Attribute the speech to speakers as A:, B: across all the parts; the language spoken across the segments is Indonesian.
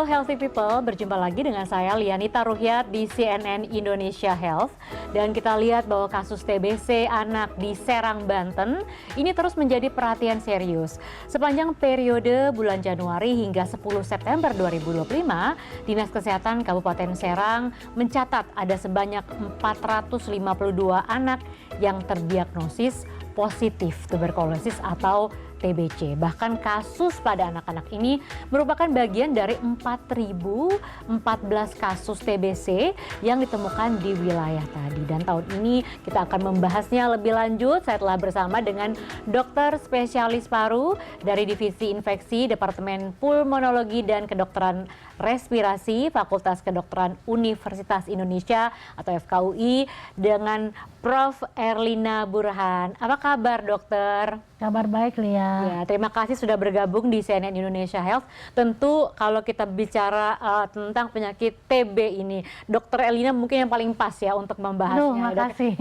A: Halo Healthy People, berjumpa lagi dengan saya Lianita Ruhyat di CNN Indonesia Health. Dan kita lihat bahwa kasus TBC anak di Serang, Banten ini terus menjadi perhatian serius. Sepanjang periode bulan Januari hingga 10 September 2025, Dinas Kesehatan Kabupaten Serang mencatat ada sebanyak 452 anak yang terdiagnosis positif tuberkulosis atau TBC. Bahkan kasus pada anak-anak ini merupakan bagian dari 4.014 kasus TBC yang ditemukan di wilayah tadi. Dan tahun ini kita akan membahasnya lebih lanjut. Saya telah bersama dengan dokter spesialis paru dari Divisi Infeksi Departemen Pulmonologi dan Kedokteran Respirasi Fakultas Kedokteran Universitas Indonesia atau FKUI dengan Prof. Erlina Burhan. Apa kabar dokter?
B: Kabar baik, Lia.
A: Ya, terima kasih sudah bergabung di CNN Indonesia Health. Tentu kalau kita bicara tentang penyakit TB ini, Dokter Erlina mungkin yang paling pas ya untuk membahasnya.
B: Terima kasih.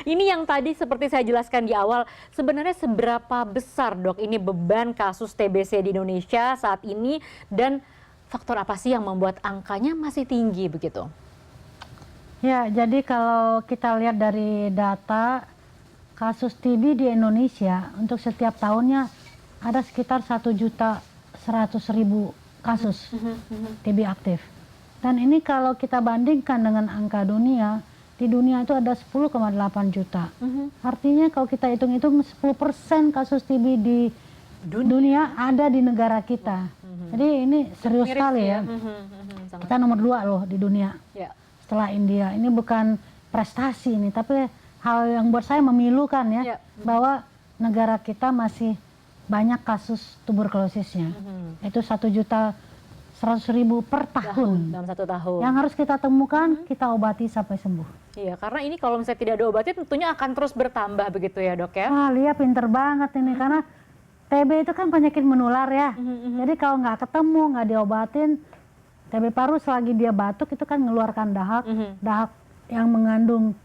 A: Ini yang tadi seperti saya jelaskan di awal, sebenarnya seberapa besar dok ini beban kasus TBC di Indonesia saat ini dan faktor apa sih yang membuat angkanya masih tinggi begitu?
B: Ya, jadi kalau kita lihat dari data kasus TB di Indonesia untuk setiap tahunnya ada sekitar 1.100.000 kasus TB aktif. Dan ini kalau kita bandingkan dengan angka dunia, di dunia itu ada 10,8 juta. Artinya kalau kita hitung-hitung 10% kasus TB di dunia ada di negara kita. Jadi ini serius sekali ya. Kita nomor 2 loh di dunia setelah India. Ini bukan prestasi ini, tapi hal yang buat saya memilukan ya, bahwa negara kita masih banyak kasus tuberkulosisnya. Itu 1.100.000 per tahun.
A: Dalam 1 tahun.
B: Yang harus kita temukan, kita obati sampai sembuh.
A: Iya, karena ini kalau misalnya tidak ada obatnya tentunya akan terus bertambah begitu ya dok ya?
B: Wah, Lia pinter banget ini, karena TB itu kan penyakit menular ya. Jadi kalau nggak ketemu, nggak diobatin, TB paru selagi dia batuk itu kan mengeluarkan dahak, dahak yang mengandung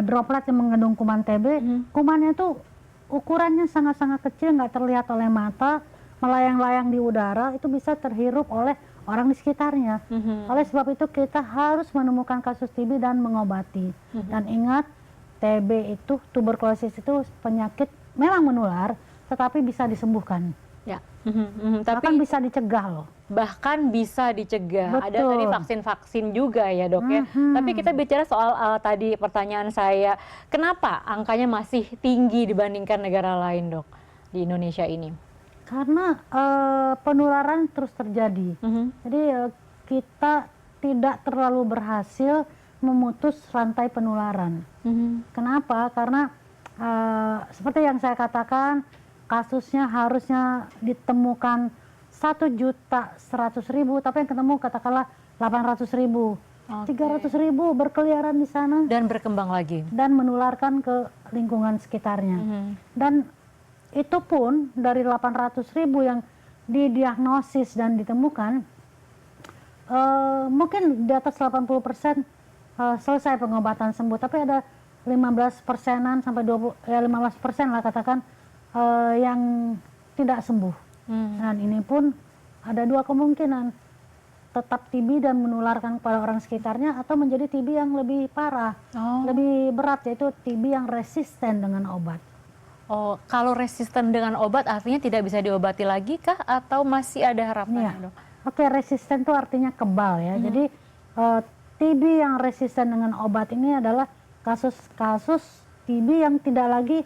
B: droplet yang mengandung kuman TB. Kumannya itu ukurannya sangat-sangat kecil, nggak terlihat oleh mata, melayang-layang di udara, itu bisa terhirup oleh orang di sekitarnya. Oleh sebab itu kita harus menemukan kasus TB dan mengobati. Dan ingat, TB itu, tuberkulosis itu penyakit memang menular, tetapi bisa disembuhkan.
A: Ya.
B: Bahkan bisa dicegah loh.
A: Bahkan bisa dicegah.
B: Betul.
A: Ada tadi vaksin-vaksin juga ya dok ya. Tapi kita bicara soal tadi pertanyaan saya, kenapa angkanya masih tinggi dibandingkan negara lain dok di Indonesia ini?
B: Karena penularan terus terjadi. Jadi kita tidak terlalu berhasil memutus rantai penularan. Kenapa? Karena seperti yang saya katakan, kasusnya harusnya ditemukan 1.100.000, tapi yang ketemu katakanlah 800.000. 300.000 berkeliaran di sana.
A: Dan berkembang lagi.
B: Dan menularkan ke lingkungan sekitarnya. Dan itu pun dari 800.000 yang didiagnosis dan ditemukan, mungkin di atas 80% selesai pengobatan sembuh, tapi ada 15%-an sampai 15% lah katakan yang tidak sembuh. Dan ini pun ada 2 kemungkinan, tetap TB dan menularkan kepada orang sekitarnya, atau menjadi TB yang lebih parah, lebih berat, yaitu TB yang resisten dengan obat.
A: Oh, kalau resisten dengan obat artinya tidak bisa diobati lagi kah atau masih ada harapan dok?
B: Oke, resisten itu artinya kebal ya. Jadi TB yang resisten dengan obat ini adalah kasus-kasus TB yang tidak lagi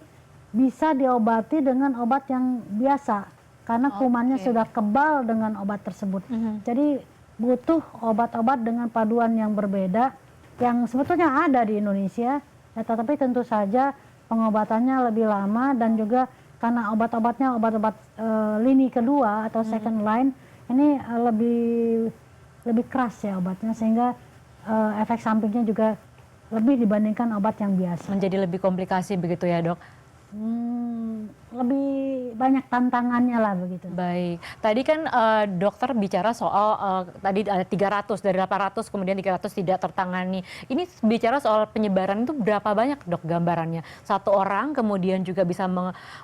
B: bisa diobati dengan obat yang biasa, karena kumannya sudah kebal dengan obat tersebut. Jadi butuh obat-obat dengan paduan yang berbeda, yang sebetulnya ada di Indonesia, ya, tetapi tentu saja pengobatannya lebih lama, dan juga karena obat-obatnya obat-obat lini kedua atau second line, ini lebih keras ya obatnya, sehingga efek sampingnya juga lebih dibandingkan obat yang biasa.
A: Menjadi lebih komplikasi begitu ya dok?
B: Lebih banyak tantangannya lah begitu.
A: Baik, tadi kan dokter bicara soal tadi ada 300 dari 800 kemudian 300 tidak tertangani. Ini bicara soal penyebaran itu berapa banyak dok gambarannya? Satu orang kemudian juga bisa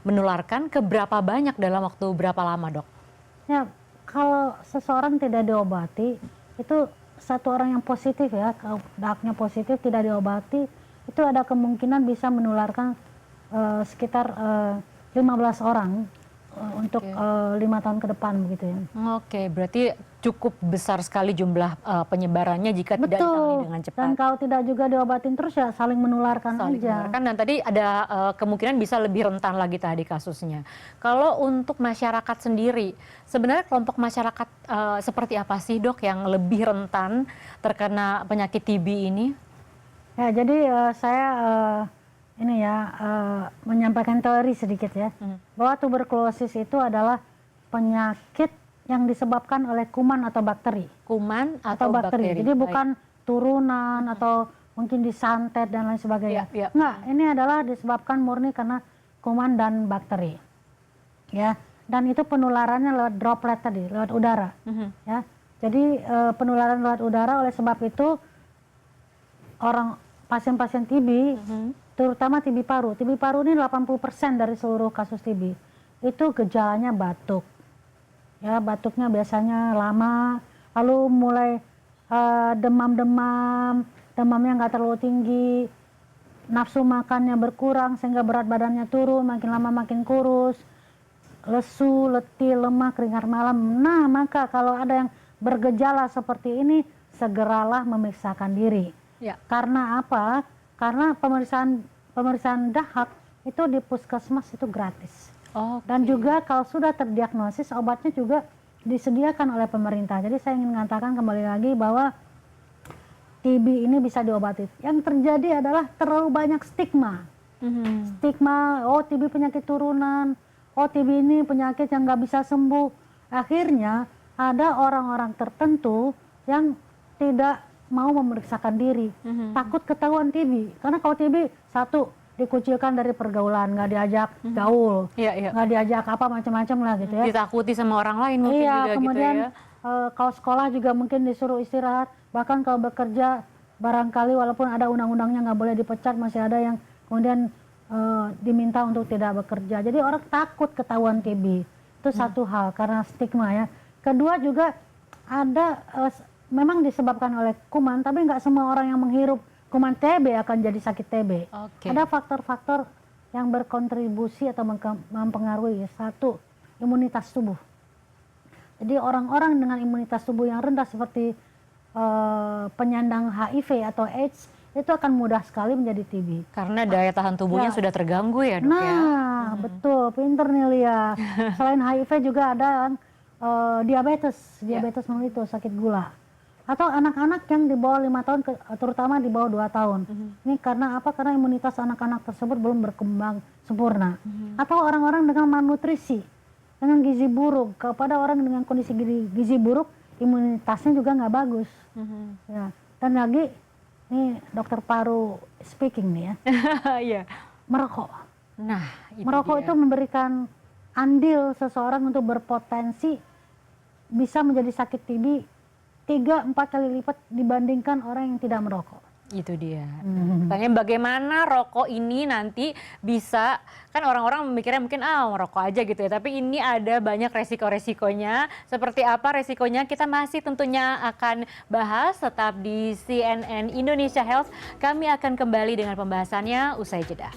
A: menularkan ke berapa banyak dalam waktu berapa lama dok?
B: Ya, kalau seseorang tidak diobati, itu satu orang yang positif ya, kalau daknya positif tidak diobati, itu ada kemungkinan bisa menularkan sekitar 15 orang untuk 5 tahun ke depan begitu ya.
A: Oke, berarti cukup besar sekali jumlah penyebarannya jika tidak ditangani dengan cepat.
B: Dan kalau tidak juga diobatin terus ya saling menularkan aja.
A: Dan tadi ada kemungkinan bisa lebih rentan lagi tadi kasusnya. Kalau untuk masyarakat sendiri, sebenarnya kelompok masyarakat seperti apa sih dok yang lebih rentan terkena penyakit TB ini?
B: Ya jadi saya menyampaikan teori sedikit ya, bahwa tuberkulosis itu adalah penyakit yang disebabkan oleh kuman atau bakteri.
A: Kuman atau bakteri.
B: Jadi bukan turunan atau mungkin disantet dan lain sebagainya. Enggak, ini adalah disebabkan murni karena kuman dan bakteri. Ya, dan itu penularannya lewat droplet tadi, lewat udara. Ya. Jadi penularan lewat udara, oleh sebab itu orang pasien-pasien TB, terutama TB paru. TB paru ini 80% dari seluruh kasus TB. Itu gejalanya batuk. Ya, batuknya biasanya lama, lalu mulai demam-demam, demamnya nggak terlalu tinggi, nafsu makannya berkurang sehingga berat badannya turun, makin lama makin kurus, lesu, letih, lemah, keringat malam. Nah, maka kalau ada yang bergejala seperti ini, segeralah memeriksakan diri.
A: Ya.
B: Karena apa? Karena pemeriksaan dahak itu di puskesmas itu gratis. Dan juga kalau sudah terdiagnosis, obatnya juga disediakan oleh pemerintah. Jadi saya ingin mengatakan kembali lagi bahwa TB ini bisa diobati. Yang terjadi adalah terlalu banyak stigma. Stigma, oh TB penyakit turunan, oh TB ini penyakit yang nggak bisa sembuh. Akhirnya ada orang-orang tertentu yang tidak mau memeriksakan diri, takut ketahuan TB. Karena kalau TB, satu, dikucilkan dari pergaulan, nggak diajak gaul, nggak diajak apa macam-macam lah gitu ya.
A: Ditakuti sama orang lain mungkin juga
B: kemudian,
A: gitu ya.
B: Kalau sekolah juga mungkin disuruh istirahat, bahkan kalau bekerja barangkali walaupun ada undang-undangnya nggak boleh dipecat, masih ada yang kemudian diminta untuk tidak bekerja. Jadi orang takut ketahuan TB. Itu satu hal karena stigma ya. Kedua juga ada memang disebabkan oleh kuman, tapi nggak semua orang yang menghirup kuman TB akan jadi sakit TB. Ada faktor-faktor yang berkontribusi atau mempengaruhi. Satu, imunitas tubuh. Jadi orang-orang dengan imunitas tubuh yang rendah seperti penyandang HIV atau AIDS itu akan mudah sekali menjadi TB.
A: Karena daya tahan tubuhnya sudah terganggu ya dok ya?
B: Nah, betul, pinter nih Lia. Selain HIV juga ada diabetes mellitus, sakit gula. Atau anak-anak yang di bawah 5 tahun, terutama di bawah 2 tahun. Ini karena apa? Karena imunitas anak-anak tersebut belum berkembang sempurna. Atau orang-orang dengan malnutrisi, dengan gizi buruk. Kepada orang dengan kondisi gizi buruk, imunitasnya juga nggak bagus. Ya. Dan lagi, ini dokter paru speaking nih ya, merokok.
A: Nah,
B: merokok itu memberikan andil seseorang untuk berpotensi bisa menjadi sakit TB 3-4 kali lipat dibandingkan orang yang tidak merokok.
A: Itu dia. Tanya bagaimana rokok ini nanti bisa, kan orang-orang memikirnya mungkin merokok aja gitu ya, tapi ini ada banyak resiko-resikonya. Seperti apa resikonya kita masih tentunya akan bahas, tetap di CNN Indonesia Health. Kami akan kembali dengan pembahasannya usai jeda.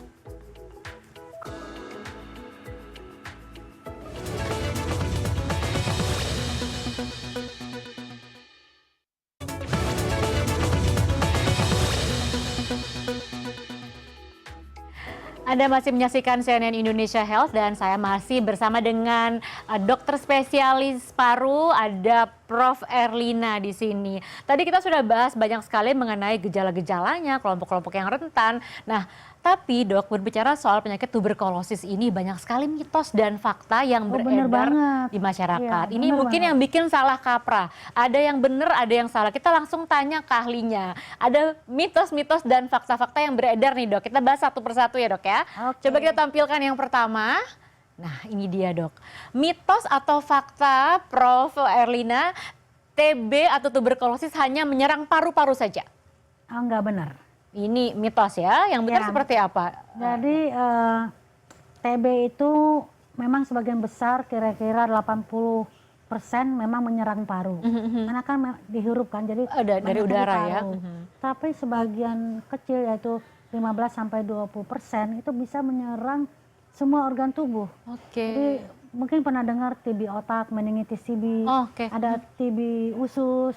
A: Anda masih menyaksikan CNN Indonesia Health dan saya masih bersama dengan dokter spesialis paru, ada Prof. Erlina di sini. Tadi kita sudah bahas banyak sekali mengenai gejala-gejalanya, kelompok-kelompok yang rentan. Nah, tapi dok, berbicara soal penyakit tuberkulosis ini banyak sekali mitos dan fakta yang beredar di masyarakat. Ini mungkin yang bikin salah kaprah. Ada yang benar, ada yang salah. Kita langsung tanya ke ahlinya. Ada mitos-mitos dan fakta-fakta yang beredar nih dok. Kita bahas satu persatu ya dok ya. Coba kita tampilkan yang pertama. Nah ini dia dok. Mitos atau fakta Prof. Erlina, TB atau tuberkulosis hanya menyerang paru-paru saja?
B: Enggak benar.
A: Ini mitos ya, yang benar seperti apa?
B: Jadi TB itu memang sebagian besar kira-kira 80% memang menyerang paru. Karena kan dihirup kan, jadi
A: Dari
B: banyaknya di
A: udara ya.
B: paru. Tapi sebagian kecil yaitu 15-20% itu bisa menyerang semua organ tubuh.
A: Oke.
B: Jadi mungkin pernah dengar TB otak, meningitis TB,
A: Oke.
B: ada TB usus,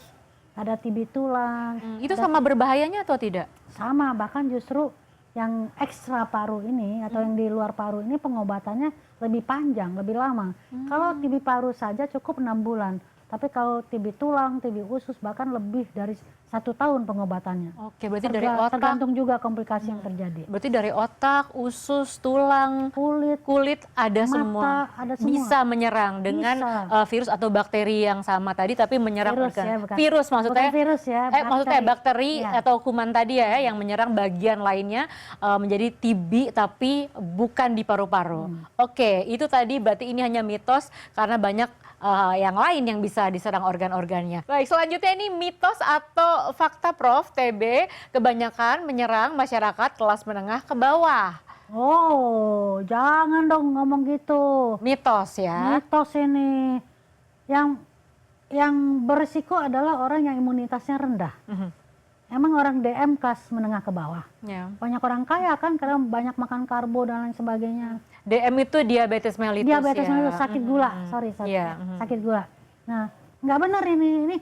B: ada TB tulang.
A: Itu sama berbahayanya atau tidak?
B: Sama, bahkan justru yang ekstra paru ini atau yang di luar paru ini pengobatannya lebih panjang, lebih lama. Kalau TB paru saja cukup 6 bulan. Tapi kalau TB tulang, TB usus bahkan lebih dari 1 tahun pengobatannya.
A: Oke, berarti dari otak.
B: Tergantung juga komplikasi yang terjadi.
A: Berarti dari otak, usus, tulang, kulit ada
B: mata,
A: semua.
B: ada semua.
A: Bisa menyerang dengan virus atau bakteri yang sama tadi, tapi menyerang
B: Virus
A: organ.
B: ya, bukan.
A: Virus maksudnya?
B: Bukan virus ya,
A: Maksudnya bakteri
B: Ya.
A: atau kuman tadi ya, yang menyerang bagian lainnya menjadi TB tapi bukan di paru-paru. Oke, itu tadi berarti ini hanya mitos karena banyak yang lain yang bisa diserang organ-organnya. Baik, selanjutnya ini mitos atau fakta Prof, TB kebanyakan menyerang masyarakat kelas menengah ke bawah.
B: Oh, jangan dong ngomong gitu.
A: Mitos ya.
B: Mitos ini. Yang berisiko adalah orang yang imunitasnya rendah. Emang orang DM kelas menengah ke bawah.
A: Ya.
B: Banyak orang kaya kan karena banyak makan karbo dan lain sebagainya.
A: DM itu diabetes mellitus
B: Diabetes
A: ya.
B: mellitus, sakit gula, sakit gula. Nah, nggak benar ini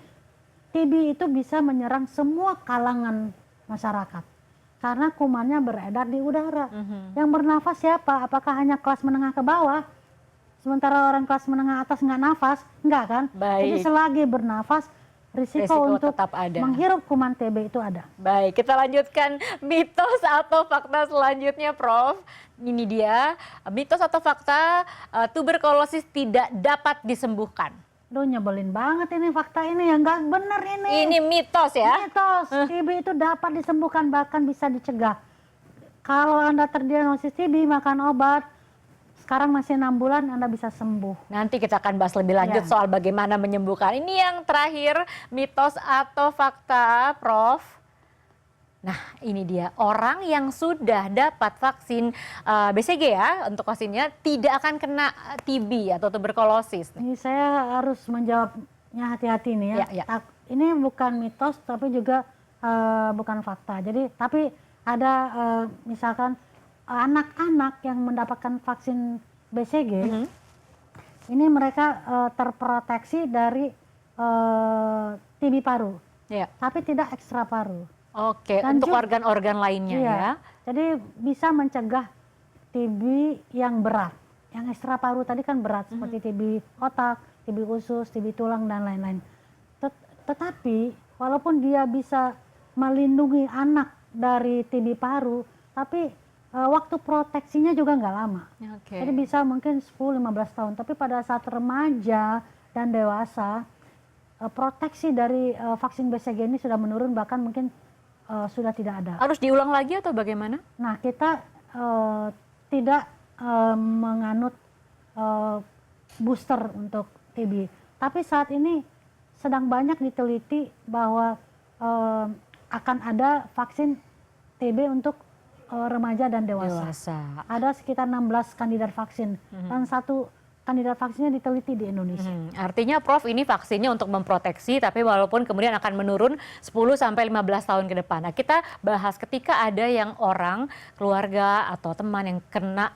B: TB itu bisa menyerang semua kalangan masyarakat karena kumannya beredar di udara. Yang bernafas siapa? Apakah hanya kelas menengah ke bawah? Sementara orang kelas menengah atas nggak nafas, nggak kan? Jadi selagi bernafas, risiko untuk
A: tetap ada.
B: menghirup kuman TB itu ada.
A: Baik, kita lanjutkan mitos atau fakta selanjutnya, Prof. Ini dia, mitos atau fakta tuberkulosis tidak dapat disembuhkan.
B: Duh, nyebelin banget ini fakta ini, yang nggak bener ini.
A: Ini mitos ya?
B: Mitos, TB itu dapat disembuhkan, bahkan bisa dicegah. Kalau Anda terdiagnosis TB, makan obat, sekarang masih 6 bulan Anda bisa sembuh.
A: Nanti kita akan bahas lebih lanjut soal bagaimana menyembuhkan. Ini yang terakhir, mitos atau fakta, Prof. Nah, ini dia, orang yang sudah dapat vaksin BCG ya, untuk vaksinnya tidak akan kena TB atau tuberkulosis.
B: Ini saya harus menjawabnya hati-hati nih ya. Ini bukan mitos tapi juga bukan fakta. Jadi tapi ada misalkan anak-anak yang mendapatkan vaksin BCG, ini mereka terproteksi dari TB paru, tapi tidak ekstra paru.
A: Oke, untuk organ-organ lainnya ya.
B: Jadi bisa mencegah TB yang berat. Yang ekstra paru tadi kan berat, seperti TB otak, TB usus, TB tulang, dan lain-lain. Tetapi walaupun dia bisa melindungi anak dari TB paru, tapi waktu proteksinya juga nggak lama. Jadi bisa mungkin 10-15 tahun. Tapi pada saat remaja dan dewasa, proteksi dari vaksin BCG ini sudah menurun, bahkan mungkin sudah tidak ada.
A: Harus diulang lagi atau bagaimana?
B: Nah, kita tidak menganut booster untuk TB. Tapi saat ini sedang banyak diteliti bahwa akan ada vaksin TB untuk remaja dan dewasa. Ada sekitar 16 kandidat vaksin dan satu kandidat vaksinnya diteliti di Indonesia.
A: Artinya Prof, ini vaksinnya untuk memproteksi, tapi walaupun kemudian akan menurun 10-15 tahun ke depan. Nah, kita bahas ketika ada yang orang, keluarga atau teman yang kena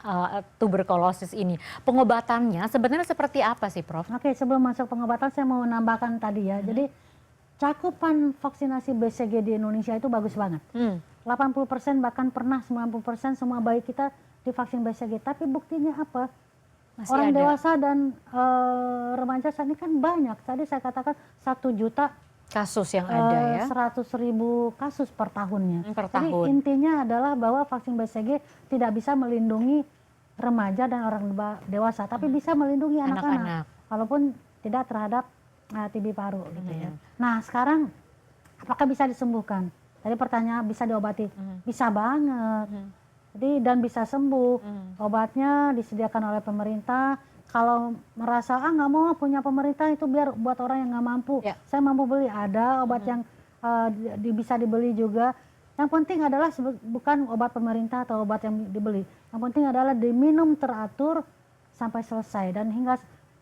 A: tuberkulosis ini. Pengobatannya sebenarnya seperti apa sih, Prof?
B: Oke, sebelum masuk pengobatan saya mau menambahkan tadi ya. Jadi cakupan vaksinasi BCG di Indonesia itu bagus banget. 80% bahkan pernah 90% semua bayi kita divaksin BCG. Tapi buktinya apa? Masih orang dewasa dan remaja saat ini kan banyak. Tadi saya katakan 1 juta
A: kasus yang ada ya.
B: 100.000 kasus per tahunnya.
A: Jadi
B: intinya adalah bahwa vaksin BCG tidak bisa melindungi remaja dan orang dewasa, tapi bisa melindungi anak-anak. Walaupun tidak terhadap TB paru gitu ya. Nah, sekarang apakah bisa disembuhkan? Tadi pertanyaan bisa diobati. Bisa banget. Jadi dan bisa sembuh. Obatnya disediakan oleh pemerintah. Kalau merasa nggak mau punya pemerintah, itu biar buat orang yang nggak mampu. Saya mampu beli, ada obat yang bisa dibeli juga. Yang penting adalah bukan obat pemerintah atau obat yang dibeli. Yang penting adalah diminum teratur sampai selesai, dan hingga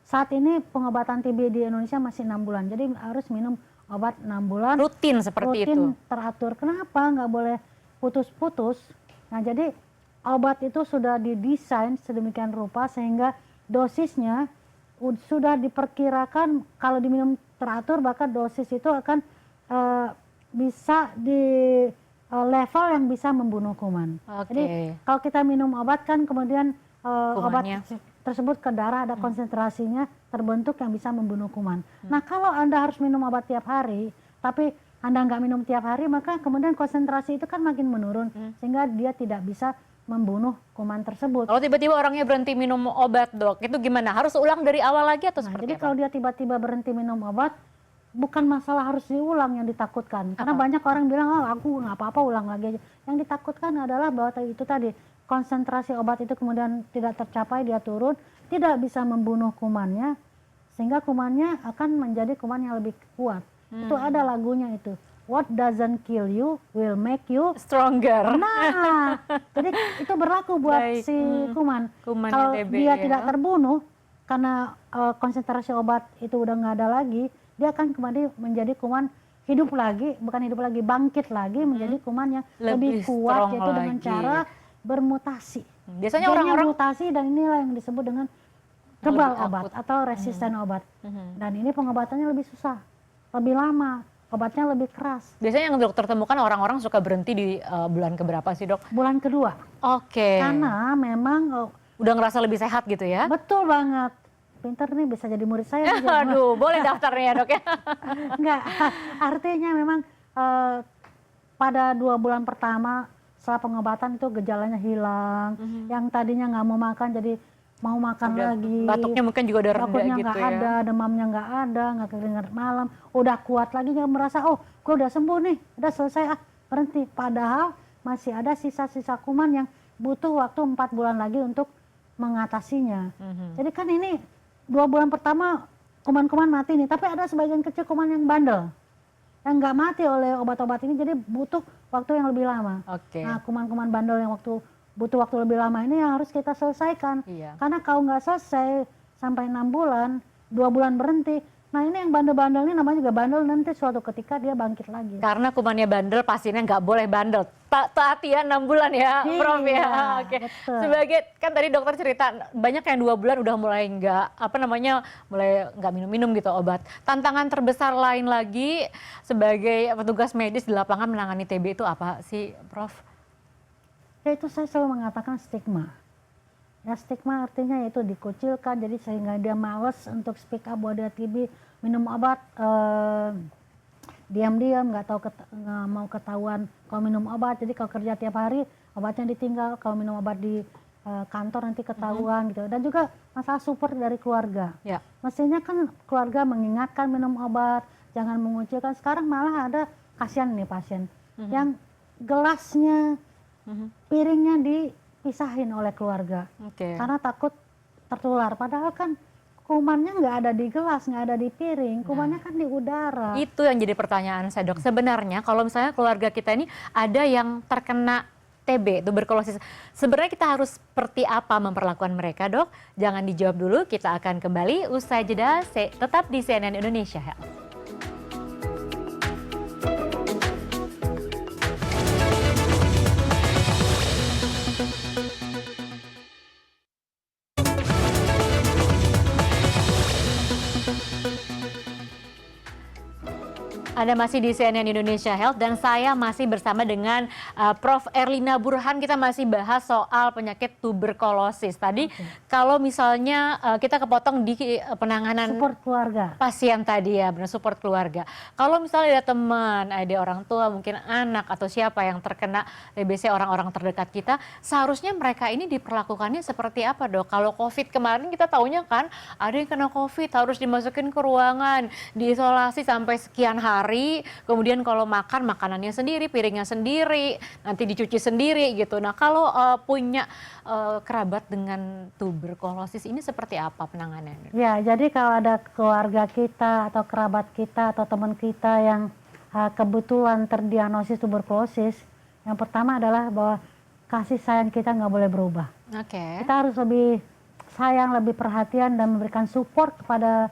B: saat ini pengobatan TB di Indonesia masih 6 bulan. Jadi harus minum obat 6 bulan.
A: Rutin seperti itu.
B: Teratur. Kenapa? Nggak boleh putus-putus. Nah, jadi obat itu sudah didesain sedemikian rupa sehingga dosisnya sudah diperkirakan kalau diminum teratur, bahkan dosis itu akan bisa di level yang bisa membunuh kuman. Jadi kalau kita minum obat kan kemudian obat tersebut ke darah ada konsentrasinya terbentuk yang bisa membunuh kuman. Nah, kalau Anda harus minum obat tiap hari, tapi Anda nggak minum tiap hari, maka kemudian konsentrasi itu kan makin menurun, sehingga dia tidak bisa membunuh kuman tersebut.
A: Kalau tiba-tiba orangnya berhenti minum obat, Dok, itu gimana? Harus ulang dari awal lagi atau seperti
B: jadi
A: apa?
B: kalau dia tiba-tiba berhenti minum obat, bukan masalah harus diulang yang ditakutkan. Karena banyak orang bilang, oh aku nggak apa-apa ulang lagi aja. Yang ditakutkan adalah bahwa itu tadi, konsentrasi obat itu kemudian tidak tercapai, dia turun, tidak bisa membunuh kumannya, sehingga kumannya akan menjadi kuman yang lebih kuat. Itu ada lagunya itu. What doesn't kill you will make you
A: stronger.
B: Nah, jadi itu berlaku buat si kuman. Kalau dia tidak terbunuh, karena konsentrasi obat itu udah nggak ada lagi, dia akan kembali menjadi kuman hidup lagi, bukan hidup lagi, bangkit lagi menjadi kuman yang lebih kuat, yaitu dengan cara bermutasi.
A: Biasanya orang-orang
B: mutasi, dan inilah yang disebut dengan kebal obat atau resisten obat. Dan ini pengobatannya lebih susah, lebih lama, obatnya lebih keras.
A: Biasanya yang dokter temukan orang-orang suka berhenti di bulan keberapa sih, Dok?
B: Bulan kedua. Karena memang
A: udah ngerasa lebih sehat gitu ya?
B: Betul banget. Pinter nih, bisa jadi murid saya.
A: Aduh, boleh daftarnya ya, Dok ya?
B: Enggak, artinya memang pada 2 bulan pertama setelah pengobatan itu gejalanya hilang. Yang tadinya nggak mau makan jadi mau makan lagi.
A: Batuknya mungkin juga udah rendah
B: batuknya
A: gitu
B: nggak
A: ya?
B: ada, demamnya nggak ada, nggak keringat malam. Udah kuat lagi, nggak merasa, oh gue udah sembuh nih, udah selesai, berhenti. Padahal masih ada sisa-sisa kuman yang butuh waktu 4 bulan lagi untuk mengatasinya. Jadi kan ini 2 bulan pertama kuman-kuman mati nih, tapi ada sebagian kecil kuman yang bandel, yang nggak mati oleh obat-obat ini, jadi butuh waktu yang lebih lama. Nah, kuman-kuman bandel yang butuh waktu lebih lama ini yang harus kita selesaikan. Karena kalau nggak selesai sampai 6 bulan, 2 bulan berhenti, nah ini yang bandel-bandel ini namanya juga bandel, nanti suatu ketika dia bangkit lagi.
A: Karena kumannya bandel, pastinya nggak boleh bandel. Taati ya 6 bulan ya, Prof ya.
B: Betul.
A: Sebagai, kan tadi dokter cerita banyak yang 2 bulan udah mulai mulai nggak minum-minum gitu obat. Tantangan terbesar lain lagi sebagai petugas medis di lapangan menangani TB itu apa sih, Prof?
B: Ya itu saya selalu mengatakan stigma. Ya stigma artinya yaitu dikucilkan, jadi sehingga dia males untuk speak up bahwa dia TB, minum obat diam-diam, nggak mau ketahuan kalau minum obat. Jadi kalau kerja tiap hari obatnya ditinggal, kalau minum obat di kantor nanti ketahuan gitu. Dan juga masalah support dari keluarga. Mestinya kan keluarga mengingatkan minum obat, jangan mengucilkan. Sekarang malah ada kasihan nih pasien yang gelasnya, piringnya dipisahin oleh keluarga karena takut tertular. Padahal kan kumannya nggak ada di gelas, nggak ada di piring, kumannya kan di udara.
A: Itu yang jadi pertanyaan saya, Dok. Sebenarnya kalau misalnya keluarga kita ini ada yang terkena TB, tuberkulosis, sebenarnya kita harus seperti apa memperlakukan mereka, Dok? Jangan dijawab dulu, kita akan kembali usai jeda. Tetap di CNN Indonesia Health. Anda masih di CNN Indonesia Health dan saya masih bersama dengan Prof. Erlina Burhan. Kita masih bahas soal penyakit tuberkulosis. Tadi kalau misalnya kita kepotong di penanganan
B: support keluarga,
A: pasien tadi ya, benar, support keluarga. Kalau misalnya ada teman, ada orang tua, mungkin anak atau siapa yang terkena TBC, orang-orang terdekat kita, seharusnya mereka ini diperlakukannya seperti apa, Dok? Kalau COVID kemarin kita taunya kan ada yang kena COVID harus dimasukin ke ruangan, diisolasi sampai sekian hari. Kemudian kalau makan, makanannya sendiri, piringnya sendiri, nanti dicuci sendiri gitu. Nah kalau punya kerabat dengan tuberkulosis ini seperti apa penanganannya?
B: Ya, jadi kalau ada keluarga kita atau kerabat kita atau teman kita yang kebetulan terdiagnosis tuberkulosis, yang pertama adalah bahwa kasih sayang kita nggak boleh berubah. Kita harus lebih sayang, lebih perhatian dan memberikan support kepada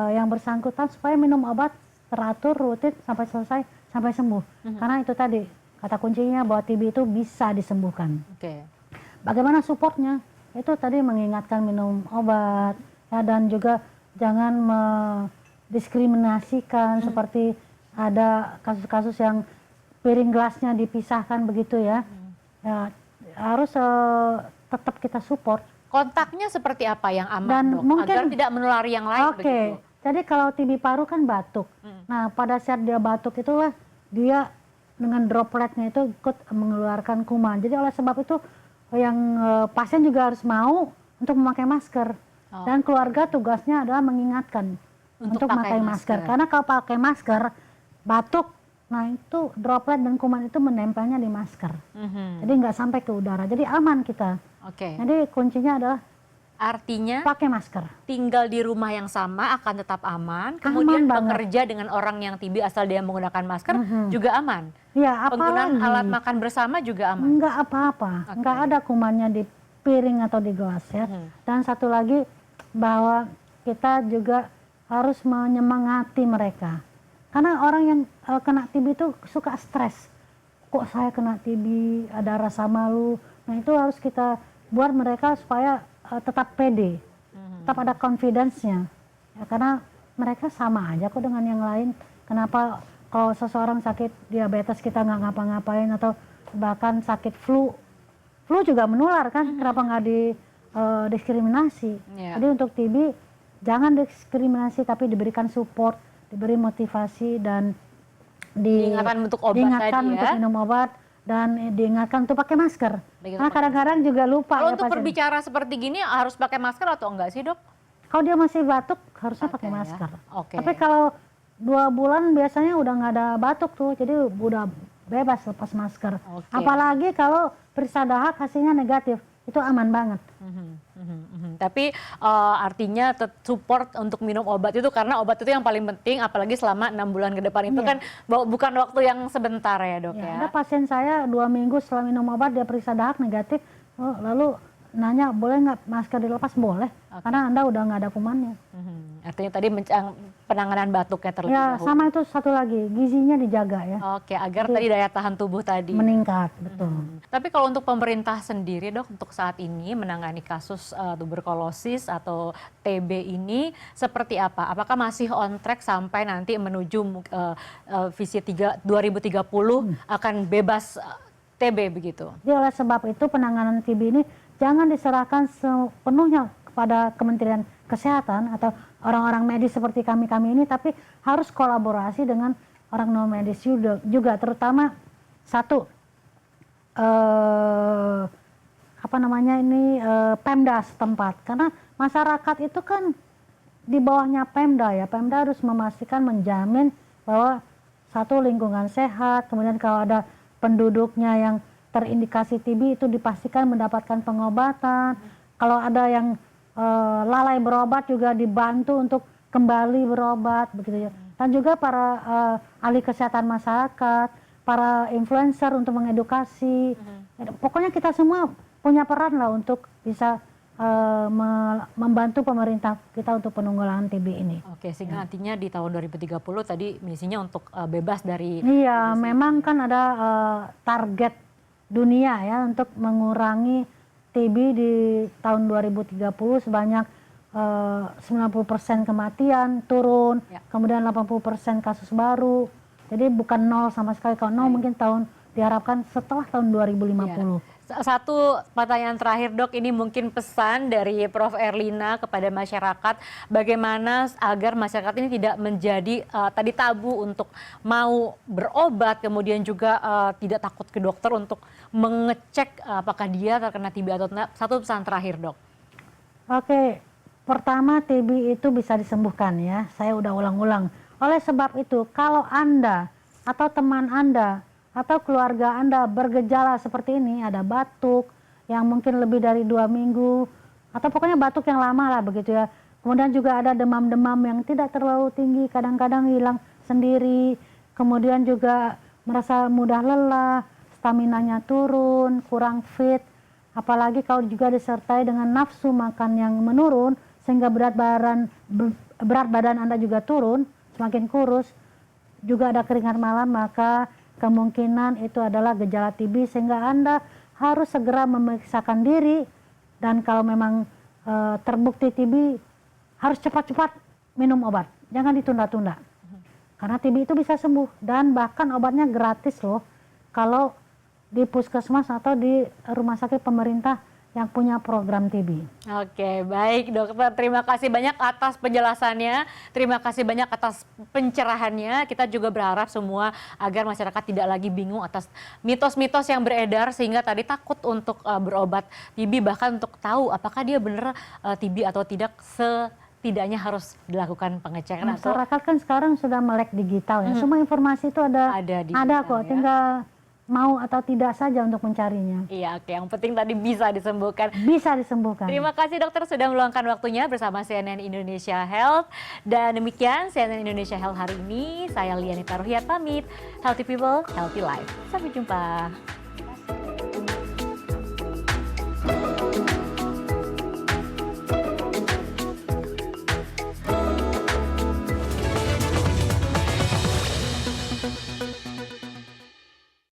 B: yang bersangkutan supaya minum obat teratur, rutin sampai selesai, sampai sembuh. Karena itu tadi kata kuncinya bahwa TB itu bisa disembuhkan.
A: Oke.
B: Bagaimana supportnya? Itu tadi mengingatkan minum obat, ya, dan juga jangan mendiskriminasikan seperti ada kasus-kasus yang piring gelasnya dipisahkan begitu ya. Ya, harus tetap kita support.
A: Kontaknya seperti apa yang aman,
B: Dan
A: Dok?
B: mungkin-
A: Agar tidak menulari yang lain
B: Oke,
A: begitu.
B: jadi kalau TB paru kan batuk. Nah, pada saat dia batuk itulah dia dengan dropletnya itu ikut mengeluarkan kuman. Jadi oleh sebab itu yang pasien juga harus mau untuk memakai masker. Dan keluarga tugasnya adalah mengingatkan untuk pakai masker. Karena kalau pakai masker, batuk, nah itu droplet dan kuman itu menempelnya di masker. Jadi nggak sampai ke udara. Jadi aman kita.
A: Oke.
B: Jadi kuncinya adalah
A: Artinya
B: pakai masker.
A: tinggal di rumah yang sama akan tetap aman, kemudian
B: Aman banget.
A: bekerja dengan orang yang TB asal dia menggunakan masker juga aman.
B: Ya,
A: Penggunaan
B: apalagi
A: alat makan bersama juga aman.
B: nggak apa-apa, nggak ada kumannya di piring atau di gelas ya. Dan satu lagi bahwa kita juga harus menyemangati mereka. Karena orang yang kena TB itu suka stres. Kok saya kena TB, ada rasa malu. Nah itu harus kita buat mereka supaya tetap pede, tetap ada confidence-nya. Ya, karena mereka sama aja kok dengan yang lain. Kenapa kalau seseorang sakit diabetes kita nggak ngapa-ngapain, atau bahkan sakit flu juga menular kan? Kenapa nggak diskriminasi?
A: Yeah.
B: Jadi untuk TB jangan diskriminasi, tapi diberikan support, diberi motivasi, dan
A: Diingatkan untuk obat
B: diingatkan
A: tadi ya.
B: untuk minum obat, dan diingatkan untuk pakai masker. Karena kadang-kadang juga lupa.
A: Kalau
B: ya
A: untuk
B: pasien.
A: berbicara seperti gini harus pakai masker atau enggak sih, Dok?
B: Kalau dia masih batuk harusnya pakai
A: ya.
B: masker.
A: Oke.
B: Tapi kalau 2 bulan biasanya udah nggak ada batuk tuh, jadi udah bebas lepas masker.
A: Oke.
B: Apalagi kalau periksa dahak hasilnya negatif, itu aman banget.
A: Tapi artinya support untuk minum obat itu karena obat itu yang paling penting, apalagi selama 6 bulan ke depan itu kan bukan waktu yang sebentar ya, Dok ya.
B: Ada pasien saya 2 minggu setelah minum obat dia periksa dahak negatif, lalu nanya boleh nggak masker dilepas, boleh, karena Anda udah nggak ada kumannya.
A: Artinya tadi penanganan batuknya terlebih
B: Ya,
A: dahulu.
B: sama itu satu lagi, gizinya dijaga ya,
A: Oke, agar tadi daya tahan tubuh tadi.
B: meningkat, betul.
A: Tapi kalau untuk pemerintah sendiri, Dok, untuk saat ini menangani kasus tuberkulosis atau TB ini seperti apa? Apakah masih on track sampai nanti menuju visi 2030 akan bebas TB begitu?
B: Jadi oleh sebab itu penanganan TB ini jangan diserahkan sepenuhnya kepada Kementerian Kesehatan atau orang-orang medis seperti kami ini, tapi harus kolaborasi dengan orang non medis juga, terutama satu Pemda setempat, karena masyarakat itu kan di bawahnya Pemda ya. Pemda harus memastikan, menjamin bahwa satu lingkungan sehat, kemudian kalau ada penduduknya yang terindikasi TB itu dipastikan mendapatkan pengobatan. Kalau ada yang lalai berobat juga dibantu untuk kembali berobat begitu ya. Dan juga para ahli kesehatan masyarakat, para influencer untuk mengedukasi. Pokoknya kita semua punya peran lah untuk bisa membantu pemerintah kita untuk penanggulangan TB ini.
A: Oke, sehingga nantinya di tahun 2030 tadi misinya untuk bebas dari.
B: Iya, memang kan ada target dunia ya untuk mengurangi TB di tahun 2030 sebanyak 90% kematian turun, kemudian 80% kasus baru. Jadi bukan nol sama sekali. Kalau nol mungkin diharapkan setelah tahun 2050.
A: Satu pertanyaan terakhir, Dok, ini mungkin pesan dari Prof. Erlina kepada masyarakat, bagaimana agar masyarakat ini tidak menjadi tadi tabu untuk mau berobat, kemudian juga tidak takut ke dokter untuk mengecek apakah dia terkena TB atau tidak. Satu pesan terakhir, Dok.
B: Oke, pertama TB itu bisa disembuhkan ya, saya udah ulang-ulang. Oleh sebab itu, kalau Anda atau teman Anda atau keluarga Anda bergejala seperti ini, ada batuk yang mungkin lebih dari 2 minggu, atau pokoknya batuk yang lama lah begitu ya. Kemudian juga ada demam-demam yang tidak terlalu tinggi, kadang-kadang hilang sendiri. Kemudian juga merasa mudah lelah, staminanya turun, kurang fit, apalagi kalau juga disertai dengan nafsu makan yang menurun, sehingga berat badan Anda juga turun, semakin kurus, juga ada keringat malam, maka kemungkinan itu adalah gejala TB, sehingga Anda harus segera memeriksakan diri, dan kalau memang terbukti TB, harus cepat-cepat minum obat, jangan ditunda-tunda. Karena TB itu bisa sembuh, dan bahkan obatnya gratis loh, kalau di puskesmas atau di rumah sakit pemerintah yang punya program TB.
A: Oke, baik dokter. Terima kasih banyak atas penjelasannya. Terima kasih banyak atas pencerahannya. Kita juga berharap semua agar masyarakat tidak lagi bingung atas mitos-mitos yang beredar sehingga tadi takut untuk berobat TB, bahkan untuk tahu apakah dia benar TB atau tidak. Setidaknya harus dilakukan pengecekan.
B: Masyarakat kan sekarang sudah melek digital ya. Semua informasi itu ada kok.
A: Ya.
B: Tinggal mau atau tidak saja untuk mencarinya.
A: Iya, oke. Yang penting tadi bisa disembuhkan.
B: Bisa disembuhkan.
A: Terima kasih dokter sudah meluangkan waktunya bersama CNN Indonesia Health. Dan demikian CNN Indonesia Health hari ini. Saya Lianita Ruhyat pamit. Healthy people, healthy life. Sampai jumpa.